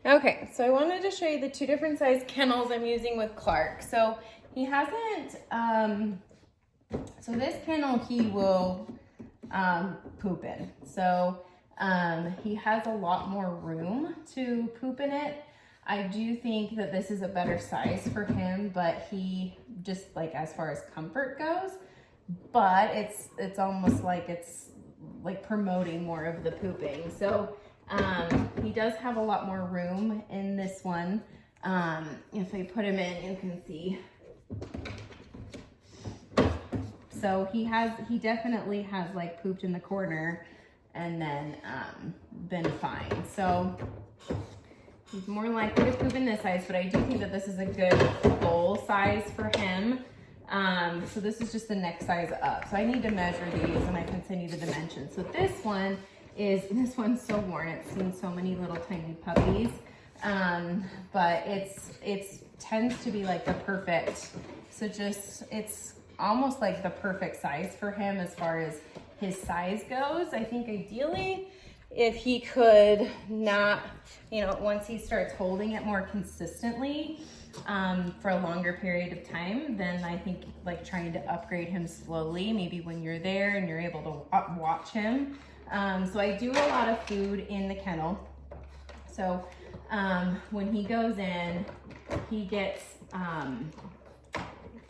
Okay, so I wanted to show you the two different size kennels I'm using with Clark. So he hasn't, so this kennel he will poop in. So he has a lot more room to poop in it. I do think that this is a better size for him, but he just like as far as comfort goes, but it's almost like it's like promoting more of the pooping. So he does have a lot more room in this one. If I put him in, you can see. So he definitely has like pooped in the corner and then been fine. So he's more likely to poop in this size, but I do think that this is a good goal size for him. So this is just the next size up. So I need to measure these and I can send you the dimensions. So this one's so worn. It's seen so many little tiny puppies. But it's tends to be like the perfect, so just, it's almost like the perfect size for him as far as his size goes. I think ideally, if he could not, once he starts holding it more consistently, for a longer period of time, then I think like trying to upgrade him slowly, maybe when you're there and you're able to watch him. So I do a lot of food in the kennel. So when he goes in, he gets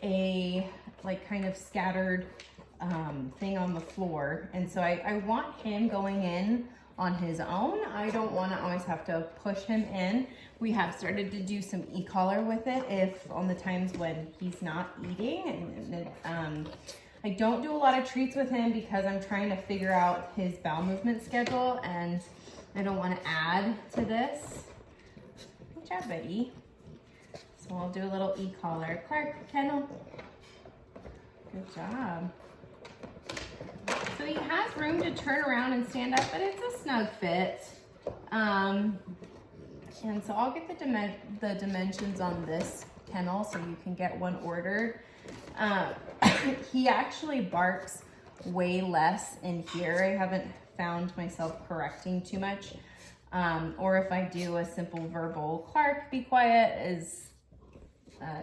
a like kind of scattered thing on the floor. And so I want him going in on his own. I don't want to always have to push him in. We have started to do some e-collar with it if on the times when he's not eating. And I don't do a lot of treats with him because I'm trying to figure out his bowel movement schedule and I don't want to add to this. Good job, buddy. So I'll do a little e-collar. Clark, kennel. Good job. So he has room to turn around and stand up, but it's a snug fit. And so I'll get the dimensions on this kennel so you can get one ordered. He actually barks way less in here. I haven't found myself correcting too much. Or if I do a simple verbal, Clark, be quiet, is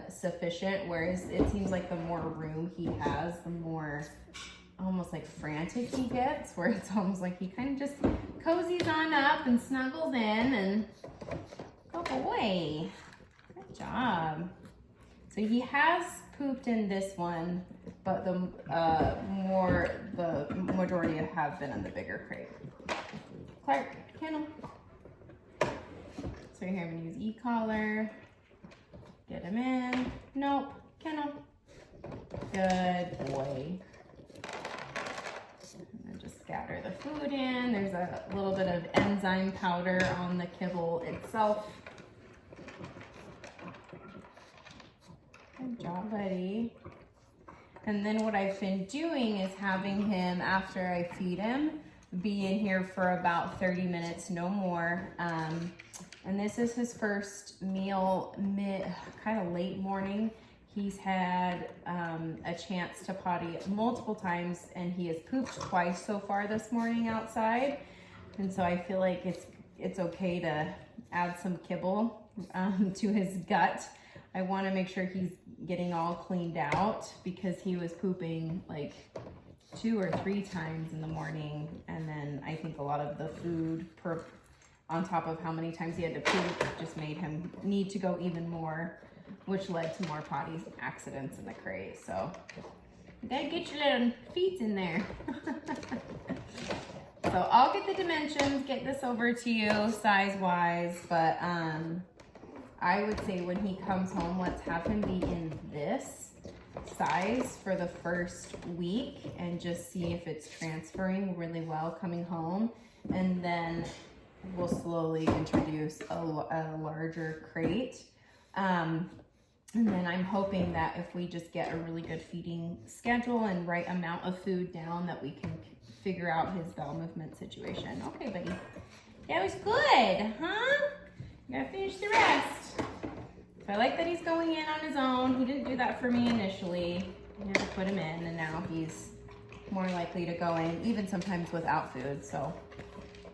sufficient. Whereas it seems like the more room he has, the more almost like frantic he gets, where it's almost like he kind of just cozies on up and snuggles in and go away. Good job. So he has pooped in this one, but the majority have been in the bigger crate. Clark, kennel. So here I'm gonna use e-collar. Get him in. Nope, kennel. Good boy. And just scatter the food in. There's a little bit of enzyme powder on the kibble itself. Good job, buddy. And then what I've been doing is having him, after I feed him, be in here for about 30 minutes, no more. And this is his first meal, kind of late morning. He's had a chance to potty multiple times and he has pooped twice so far this morning outside. And so I feel like it's okay to add some kibble to his gut. I want to make sure he's getting all cleaned out because he was pooping like 2 or 3 times in the morning. And then I think a lot of the food on top of how many times he had to poop just made him need to go even more, which led to more potty accidents in the crate. So you gotta get your little feet in there. So I'll get the dimensions, get this over to you size-wise, but I would say when he comes home, let's have him be in this size for the first week and just see if it's transferring really well coming home. And then we'll slowly introduce a larger crate. And then I'm hoping that if we just get a really good feeding schedule and right amount of food down, that we can figure out his bowel movement situation. Okay, buddy. That was good, huh? You gotta finish the rest. So I like that he's going in on his own. He didn't do that for me initially. I had to put him in, and now he's more likely to go in, even sometimes without food. So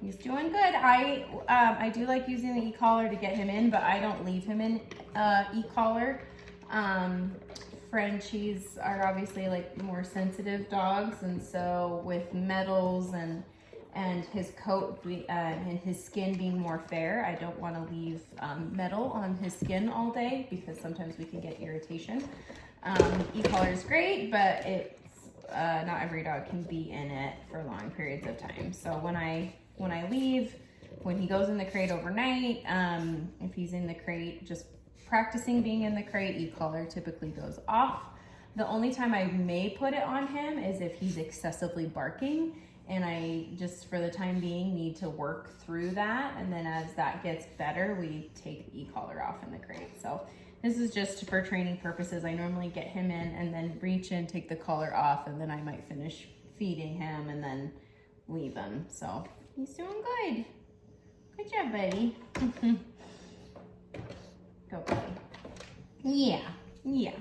he's doing good. I do like using the e-collar to get him in, but I don't leave him in e-collar. Frenchies are obviously like more sensitive dogs, and so with metals and his coat and his skin being more fair, I don't want to leave metal on his skin all day because sometimes we can get irritation. E-collar is great, but it's not every dog can be in it for long periods of time. So when I leave, when he goes in the crate overnight, if he's in the crate just practicing being in the crate, e-collar typically goes off. The only time I may put it on him is if he's excessively barking, and I just for the time being need to work through that, and then as that gets better, we take the e-collar off in the crate. So this is just for training purposes. I normally get him in and then reach in, take the collar off, and then I might finish feeding him and then leave him. So he's doing good. Good job, buddy. Go, buddy. Yeah, yeah.